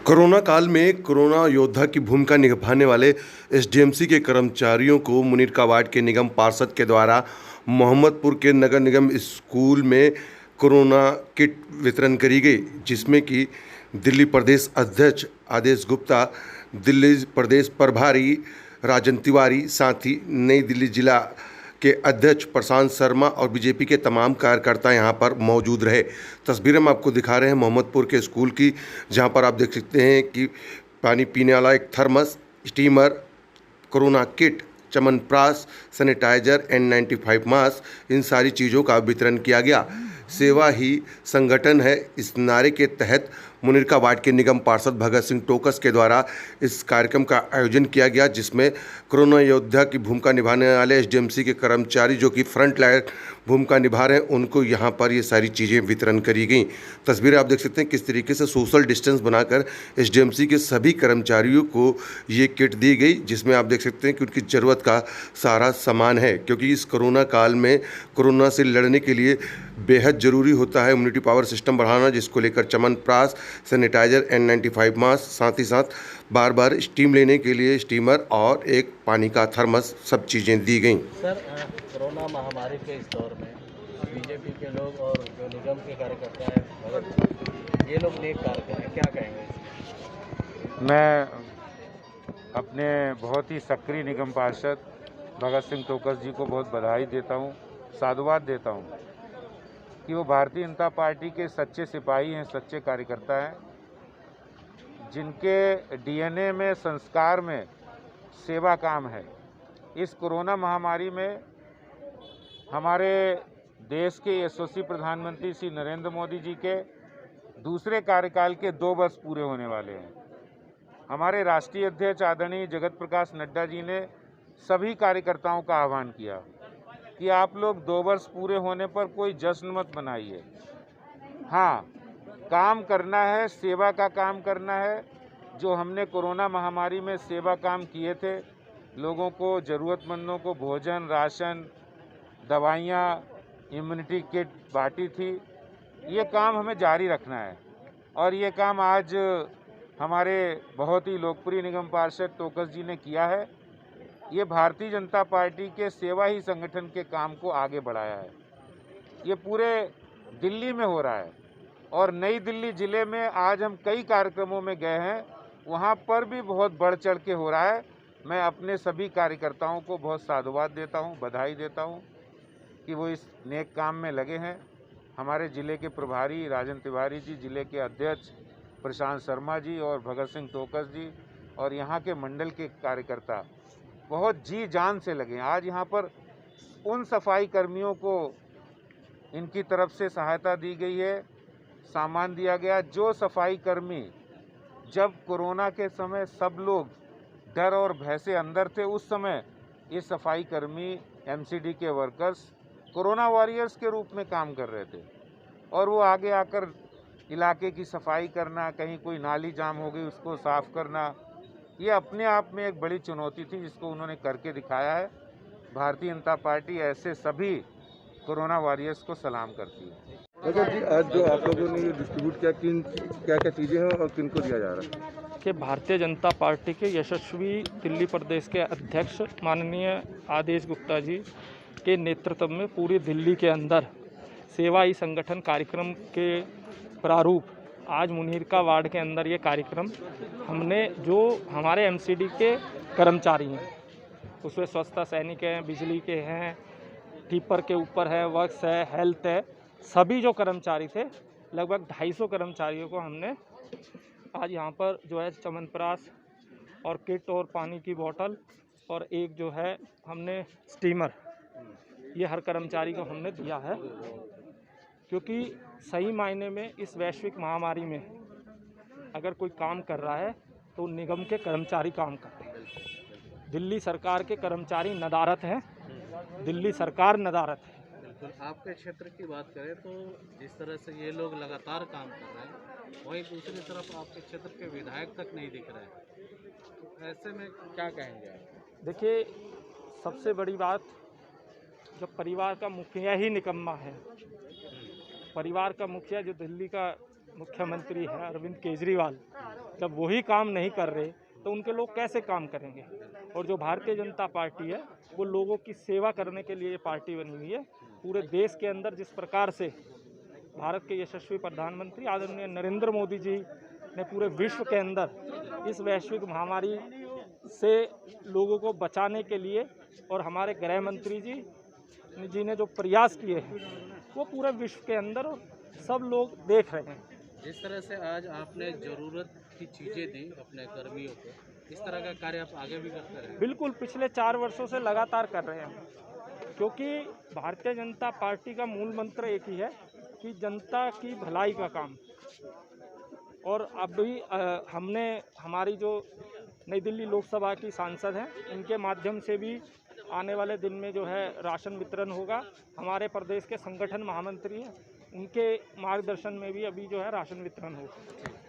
Corona काल में corona योद्धा की भूमिका निभाने वाले एसडीएमसी के कर्मचारियों को मुनीर का वार्ड के निगम पार्षद के द्वारा मोहम्मदपुर के नगर निगम स्कूल में कोरोना किट वितरण करी गई, जिसमें कि दिल्ली प्रदेश अध्यक्ष आदेश गुप्ता, दिल्ली प्रदेश प्रभारी राजन तिवारी, साथ ही नई दिल्ली जिला के अध्यक्ष प्रशांत शर्मा और बीजेपी के तमाम कार्यकर्ता यहां पर मौजूद रहे। तस्वीरें हम आपको दिखा रहे हैं मोहम्मदपुर के स्कूल की, जहां पर आप देख सकते हैं कि पानी पीने वाला एक thermos, steamer, corona kit, chyawanprash, sanitizer, N95 mask, इन सारी चीज़ों का वितरण किया गया। सेवा ही संगठन है, इस नारे के तहत मुनीरका वार्ड के निगम पार्षद भगत सिंह टोकस के द्वारा इस कार्यक्रम का आयोजन किया गया, जिसमें कोरोना योद्धा की भूमिका निभाने वाले एसडीएमसी के कर्मचारी जो कि फ्रंट लाइन भूमिका निभा रहे हैं, उनको यहाँ पर ये सारी चीज़ें वितरण करी गई। तस्वीरें आप देख सकते हैं किस तरीके से सोशल डिस्टेंस बनाकर एसडीएमसी के सभी कर्मचारियों को ये किट दी गई, जिसमें आप देख सकते हैं कि उनकी ज़रूरत का सारा सामान है, क्योंकि इस कोरोना काल में कोरोना से लड़ने के लिए बेहद ज़रूरी होता है इम्यूनिटी पावर सिस्टम बढ़ाना, जिसको लेकर च्यवनप्राश, सैनिटाइजर, N95 मास्क, साथ ही साथ बार बार स्टीम लेने के लिए स्टीमर और एक पानी का थर्मस, सब चीज़ें दी गई। सर, कोरोना महामारी के इस दौर में बीजेपी के लोग और जो निगम के कार्यकर्ता हैं भगत, ये लोग नेक कार्य करें, क्या कहेंगे? मैं अपने बहुत ही सक्रिय निगम पार्षद भगत सिंह टोकस जी को बहुत बधाई देता हूँ, साधुवाद देता हूँ कि वो भारतीय जनता पार्टी के सच्चे सिपाही हैं, सच्चे कार्यकर्ता हैं, जिनके डीएनए में, संस्कार में सेवा काम है। इस कोरोना महामारी में हमारे देश के यशस्वी प्रधानमंत्री श्री नरेंद्र मोदी जी के दूसरे कार्यकाल के 2 वर्ष पूरे होने वाले हैं। हमारे राष्ट्रीय अध्यक्ष आदरणीय जगत प्रकाश नड्डा जी ने सभी कार्यकर्ताओं का आह्वान किया कि आप लोग 2 वर्ष पूरे होने पर कोई जश्न मत मनाइए। हाँ, काम करना है, सेवा का काम करना है। जो हमने कोरोना महामारी में सेवा काम किए थे, लोगों को, ज़रूरतमंदों को भोजन, राशन, दवाइयाँ, इम्यूनिटी किट बांटी थी, ये काम हमें जारी रखना है। और ये काम आज हमारे बहुत ही लोकप्रिय निगम पार्षद टोकस जी ने किया है। ये भारतीय जनता पार्टी के सेवा ही संगठन के काम को आगे बढ़ाया है। ये पूरे दिल्ली में हो रहा है और नई दिल्ली ज़िले में आज हम कई कार्यक्रमों में गए हैं, वहाँ पर भी बहुत बढ़ चढ़ के हो रहा है। मैं अपने सभी कार्यकर्ताओं को बहुत साधुवाद देता हूँ, बधाई देता हूँ कि वो इस नेक काम में लगे हैं। हमारे ज़िले के प्रभारी राजन तिवारी जी, ज़िले के अध्यक्ष प्रशांत शर्मा जी और भगत सिंह टोकस जी और यहाँ के मंडल के कार्यकर्ता बहुत जी जान से लगे। आज यहाँ पर उन सफाई कर्मियों को इनकी तरफ से सहायता दी गई है, सामान दिया गया। जो सफाई कर्मी जब कोरोना के समय सब लोग डर और भय से अंदर थे, उस समय ये सफाई कर्मी एमसीडी के वर्कर्स कोरोना वॉरियर्स के रूप में काम कर रहे थे और वो आगे आकर इलाके की सफाई करना, कहीं कोई नाली जाम हो गई उसको साफ़ करना, ये अपने आप में एक बड़ी चुनौती थी जिसको उन्होंने करके दिखाया है। भारतीय जनता पार्टी ऐसे सभी कोरोना वॉरियर्स को सलाम करती है। भगत जी, आज जो आप लोगों ने ये डिस्ट्रीब्यूट किया, क्या क्या चीज़ें हैं और किनको दिया जा रहा है? कि भारतीय जनता पार्टी के यशस्वी दिल्ली प्रदेश के अध्यक्ष माननीय आदेश गुप्ता जी के नेतृत्व में पूरी दिल्ली के अंदर सेवा ही संगठन कार्यक्रम के प्रारूप आज मुनीरका वार्ड के अंदर ये कार्यक्रम हमने, जो हमारे एमसीडी के कर्मचारी हैं, उसमें स्वच्छता सैनिक हैं, बिजली के हैं, टीपर के ऊपर है, वर्क्स है, हेल्थ है, सभी जो कर्मचारी थे, लगभग 250 कर्मचारियों को हमने आज यहाँ पर जो है च्यवनप्राश और किट और पानी की बोतल और एक जो है हमने स्टीमर, ये हर कर्मचारी को हमने दिया है। क्योंकि सही मायने में इस वैश्विक महामारी में अगर कोई काम कर रहा है तो निगम के कर्मचारी काम करते हैं। दिल्ली सरकार के कर्मचारी नदारत हैं, दिल्ली सरकार नदारत है। बिल्कुल, आपके क्षेत्र की बात करें तो जिस तरह से ये लोग लगातार काम कर रहे हैं, वहीं दूसरी तरफ आपके क्षेत्र के विधायक तक नहीं दिख रहे हैं, तो ऐसे में क्या कहेंगे आप? देखिए, सबसे बड़ी बात, जब परिवार का मुखिया ही निकम्मा है, परिवार का मुखिया जो दिल्ली का मुख्यमंत्री है अरविंद केजरीवाल, जब वही काम नहीं कर रहे तो उनके लोग कैसे काम करेंगे। और जो भारतीय जनता पार्टी है वो लोगों की सेवा करने के लिए ये पार्टी बनी हुई है। पूरे देश के अंदर जिस प्रकार से भारत के यशस्वी प्रधानमंत्री आदरणीय नरेंद्र मोदी जी ने पूरे विश्व के अंदर इस वैश्विक महामारी से लोगों को बचाने के लिए और हमारे गृह मंत्री जी ने जो प्रयास किए हैं वो पूरे विश्व के अंदर और सब लोग देख रहे हैं। जिस तरह से आज आपने ज़रूरत की चीज़ें दी अपने कर्मियों को, इस तरह का कार्य आप आगे भी करते रहेंगे? बिल्कुल, पिछले 4 वर्षों से लगातार कर रहे हैं, क्योंकि भारतीय जनता पार्टी का मूल मंत्र एक ही है कि जनता की भलाई का काम। और अभी हमने हमारी जो नई दिल्ली लोकसभा की सांसद हैं इनके माध्यम से भी आने वाले दिन में जो है राशन वितरण होगा। हमारे प्रदेश के संगठन महामंत्री हैं उनके मार्गदर्शन में भी अभी जो है राशन वितरण होगा।